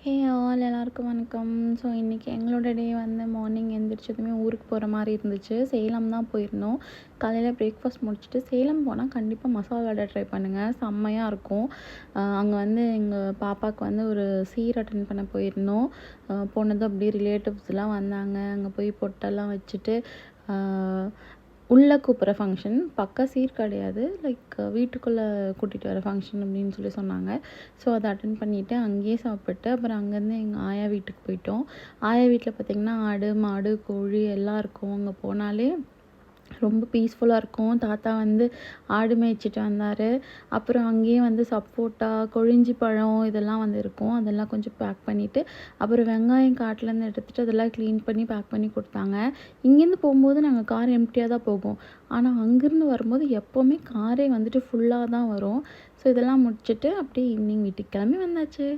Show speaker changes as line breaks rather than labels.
Hey all எல்லாருக்கும் வணக்கம். So இன்றைக்கி எங்களோட டே வந்து மார்னிங் எழுந்திரிச்சதுமே ஊருக்கு போகிற மாதிரி இருந்துச்சு. சேலம் தான் போயிருந்தோம். காலையில் பிரேக்ஃபாஸ்ட் முடிச்சுட்டு சேலம் போனால் கண்டிப்பாக மசாலா வடை ட்ரை பண்ணுங்கள், செம்மையாக இருக்கும். அங்கே வந்து எங்கள் பாப்பாவுக்கு வந்து ஒரு சீர் அட்டன் பண்ண போயிருந்தோம். போனதும் அப்படியே ரிலேட்டிவ்ஸ்லாம் வந்தாங்க. அங்கே போய் பொட்டெல்லாம் வச்சுட்டு உள்ளே கூப்பிட்ற ஃபங்க்ஷன், பக்கா சீர் கிடையாது, லைக் வீட்டுக்குள்ளே கூட்டிகிட்டு வர ஃபங்க்ஷன் அப்படின்னு சொன்னாங்க. ஸோ அதை அட்டன் பண்ணிவிட்டு அங்கேயே சாப்பிட்டு அப்புறம் அங்கேருந்து எங்கள் ஆயா வீட்டுக்கு போயிட்டோம். ஆயா வீட்டில் பார்த்திங்கன்னா ஆடு மாடு கோழி எல்லாம் இருக்கும். அங்கே போனாலே ரொம்ப பீஸ்ஃபுல்லாக இருக்கும். தாத்தா வந்து ஆடு மேய்ச்சிட்டு வந்தார். அப்புறம் அங்கேயே வந்து சப்போட்டா, கொழிஞ்சி பழம் இதெல்லாம் வந்து இருக்கும். அதெல்லாம் கொஞ்சம் பேக் பண்ணிவிட்டு அப்புறம் வெங்காயம் காட்டிலேருந்து எடுத்துகிட்டு அதெல்லாம் க்ளீன் பண்ணி பேக் பண்ணி கொடுத்தாங்க. இங்கேருந்து போகும்போது நாங்கள் கார் எம்ப்டியாக தான் போகும். ஆனால் அங்கேருந்து வரும்போது எப்போவுமே காரே வந்துட்டு ஃபுல்லாக தான் வரும். ஸோ இதெல்லாம் முடிச்சுட்டு அப்படியே ஈவினிங் வீட்டுக்கு கிளம்பி வந்தாச்சு.